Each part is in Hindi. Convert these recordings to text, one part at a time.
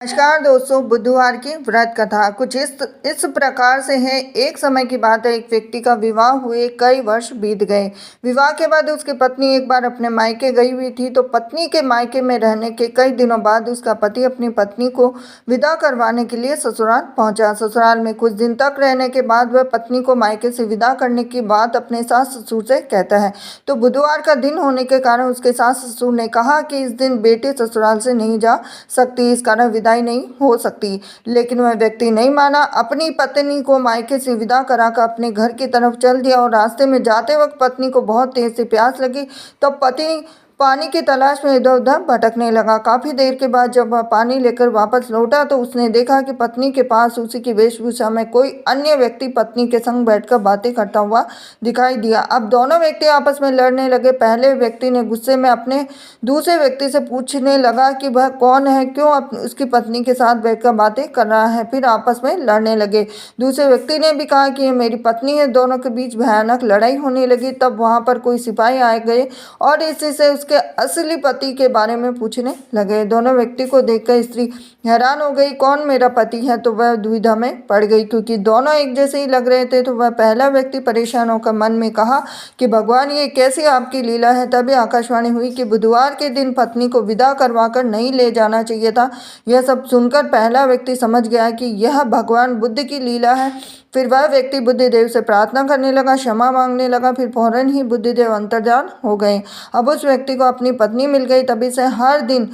नमस्कार दोस्तों। बुधवार की व्रत कथा कुछ इस प्रकार से है। एक समय की बात है, एक व्यक्ति का विवाह हुए कई वर्ष बीत गए। विवाह के बाद उसकी पत्नी एक बार अपने मायके गई हुई थी, तो पत्नी के मायके में रहने के कई दिनों बाद उसका पति अपनी पत्नी को विदा करवाने के लिए ससुराल पहुंचा। ससुराल में कुछ दिन तक रहने के बाद वह पत्नी को मायके से विदा करने की बात अपने सास ससुर से कहता है। तो बुधवार का दिन होने के कारण उसके सास ससुर ने कहा कि इस दिन बेटी ससुराल से नहीं जा सकती, इस कारण विदाई नहीं हो सकती। लेकिन वह व्यक्ति नहीं माना, अपनी पत्नी को मायके से विदा कराकर अपने घर की तरफ चल दिया और रास्ते में जाते वक्त पत्नी को बहुत तेज से प्यास लगी। तब पति पानी की तलाश में इधर उधर भटकने लगा। काफी देर के बाद जब वह पानी लेकर वापस लौटा तो उसने देखा कि पत्नी के पास उसी की वेशभूषा में कोई अन्य व्यक्ति पत्नी के संग बैठकर बातें करता हुआ दिखाई दिया। अब दोनों व्यक्ति आपस में लड़ने लगे। पहले व्यक्ति ने गुस्से में अपने दूसरे व्यक्ति से पूछने लगा कि वह कौन है, क्यों उसकी पत्नी के साथ बैठकर बातें कर रहा है। फिर आपस में लड़ने लगे। दूसरे व्यक्ति ने भी कहा कि ये मेरी पत्नी है। दोनों के बीच भयानक लड़ाई होने लगी। तब वहां पर कोई सिपाही आ गए और इसी से उसके असली पति के बारे में पूछने लगे। दोनों व्यक्ति को देखकर स्त्री हैरान हो गई, कौन मेरा पति है? तो वह दुविधा में पड़ गई, क्योंकि दोनों एक जैसे ही लग रहे थे। तो वह पहला व्यक्ति परेशान होकर मन में कहा कि भगवान, ये कैसी आपकी लीला है। तभी आकाशवाणी हुई कि बुधवार के दिन पत्नी को विदा करवाकर नहीं ले जाना चाहिए था। यह सब सुनकर पहला व्यक्ति समझ गया कि यह भगवान बुद्ध की लीला है। फिर वह व्यक्ति बुद्धिदेव से प्रार्थना करने लगा, क्षमा मांगने लगा। फिर फौरन ही बुद्धिदेव अंतर्धान हो गए। अब उस व्यक्ति को अपनी पत्नी मिल गई। तभी से हर दिन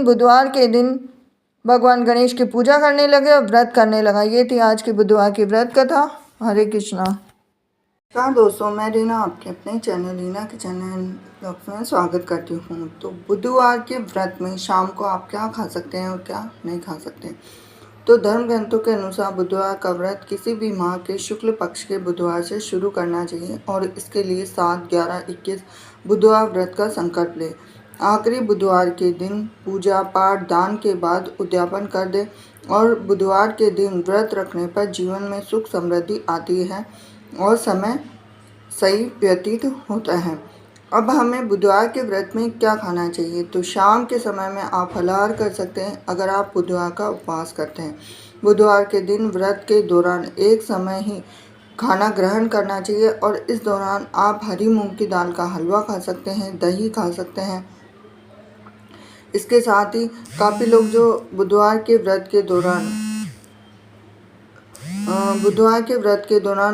बुधवार के दिन भगवान गणेश की पूजा करने लगे और व्रत करने लगा। ये थी आज की बुधवार की व्रत कथा। हरे कृष्णा। नमस्कार दोस्तों, मैं रीना आपके अपने चैनल रीना के चैनल में स्वागत करती हूँ। तो बुधवार के व्रत में शाम को आप क्या खा सकते हैं और क्या नहीं खा सकते। तो धर्म ग्रंथों के अनुसार बुधवार का व्रत किसी भी माह के शुक्ल पक्ष के बुधवार से शुरू करना चाहिए और इसके लिए 7, 11, 21 बुधवार व्रत का संकल्प ले। आखिरी बुधवार के दिन पूजा पाठ दान के बाद उद्यापन कर दे और बुधवार के दिन व्रत रखने पर जीवन में सुख समृद्धि आती है और समय सही व्यतीत होता है। अब हमें बुधवार के व्रत में क्या खाना चाहिए। तो शाम के समय में आप फलाहार कर सकते हैं अगर आप बुधवार का उपवास करते हैं। बुधवार के दिन व्रत के दौरान एक समय ही खाना ग्रहण करना चाहिए और इस दौरान आप हरी मूंग की दाल का हलवा खा सकते हैं, दही खा सकते हैं। इसके साथ ही काफ़ी लोग जो बुधवार के व्रत के दौरान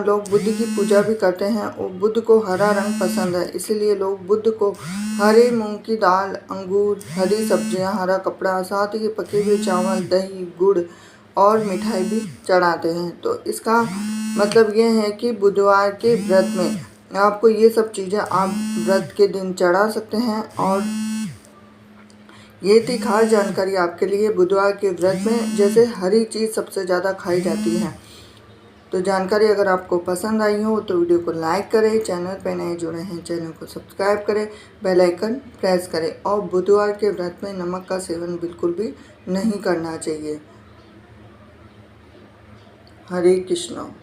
लोग बुद्ध की पूजा भी करते हैं और बुद्ध को हरा रंग पसंद है, इसीलिए लोग बुद्ध को हरे मूंग की दाल, अंगूर, हरी सब्जियां, हरा कपड़ा, साथ ही पके हुए चावल, दही, गुड़ और मिठाई भी चढ़ाते हैं। तो इसका मतलब ये है कि बुधवार के व्रत में आपको ये सब चीज़ें आप व्रत के दिन चढ़ा सकते हैं। और ये थी खास जानकारी आपके लिए। बुधवार के व्रत में जैसे हरी चीज़ सबसे ज़्यादा खाई जाती है। तो जानकारी अगर आपको पसंद आई हो तो वीडियो को लाइक करें, चैनल पर नए जुड़े हैं चैनल को सब्सक्राइब करें, बेल आइकन प्रेस करें और बुधवार के व्रत में नमक का सेवन बिल्कुल भी नहीं करना चाहिए। हरे कृष्णा।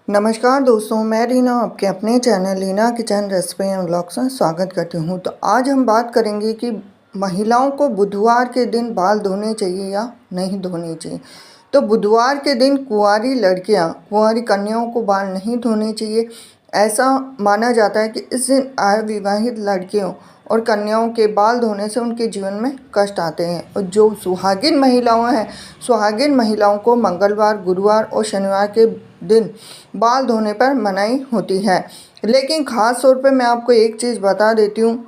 नमस्कार दोस्तों, मैं रीना आपके अपने channel Reena kitchen recipe and vlogs में स्वागत करती हूँ। तो आज हम बात करेंगे कि महिलाओं को बुधवार के दिन बाल धोने चाहिए या नहीं धोने चाहिए। तो बुधवार के दिन कुंवारी कन्याओं को बाल नहीं धोने चाहिए। ऐसा माना जाता है कि इस दिन अविवाहित लड़कियों और कन्याओं के बाल धोने से उनके जीवन में कष्ट आते हैं। और जो सुहागिन महिलाओं को मंगलवार, गुरुवार और शनिवार के दिन बाल धोने पर मनाही होती है। लेकिन ख़ास तौर पे मैं आपको एक चीज़ बता देती हूँ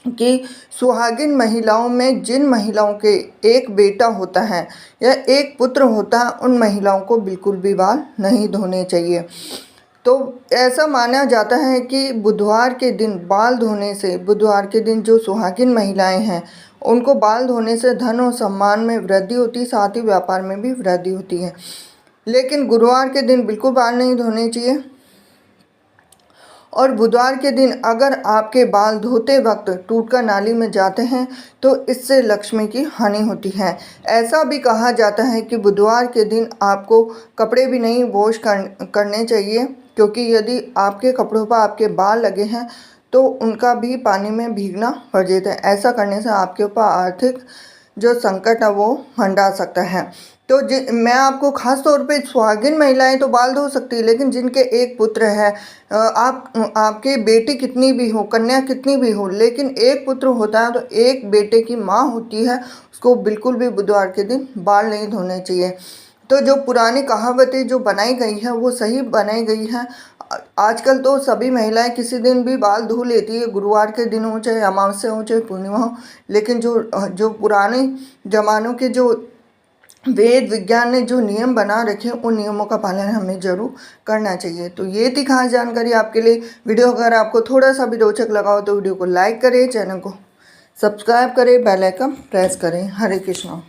कि सुहागिन महिलाओं में जिन महिलाओं के एक बेटा होता है या एक पुत्र होता है, उन महिलाओं को बिल्कुल भी बाल नहीं धोने चाहिए। तो ऐसा माना जाता है कि बुधवार के दिन जो सुहागिन महिलाएं हैं उनको बाल धोने से धन और सम्मान में वृद्धि होती है, साथ ही व्यापार में भी वृद्धि होती है। लेकिन गुरुवार के दिन बिल्कुल बाल नहीं धोने चाहिए। और बुधवार के दिन अगर आपके बाल धोते वक्त टूटकर नाली में जाते हैं तो इससे लक्ष्मी की हानि होती है। ऐसा भी कहा जाता है कि बुधवार के दिन आपको कपड़े भी नहीं वॉश करने चाहिए, क्योंकि यदि आपके कपड़ों पर आपके बाल लगे हैं तो उनका भी पानी में भीगना पड़ जाता है। ऐसा करने से आपके ऊपर आर्थिक जो संकट है वो हंडा सकता है। तो मैं आपको खास तौर पे सुहागिन महिलाएं तो बाल धो सकती है, लेकिन जिनके एक पुत्र है, आपकी बेटी कितनी भी हो, कन्या कितनी भी हो, लेकिन एक पुत्र होता है तो एक बेटे की माँ होती है, उसको बिल्कुल भी बुधवार के दिन बाल नहीं धोने चाहिए। तो जो पुरानी कहावतें जो बनाई गई हैं वो सही बनाई गई हैं। आजकल तो सभी महिलाएं किसी दिन भी बाल धो लेती है, गुरुवार के दिन हो, चाहे अमावस्या हो, चाहे पूर्णिमा हो, लेकिन जो जो पुराने ज़मानों के जो वेद विज्ञान ने जो नियम बना रखे हैं उन नियमों का पालन हमें ज़रूर करना चाहिए। तो ये थी खास जानकारी आपके लिए। वीडियो अगर आपको थोड़ा सा भी रोचक लगा हो तो वीडियो को लाइक करें, चैनल को सब्सक्राइब करें, बेल आइकन प्रेस करें। हरे कृष्णा।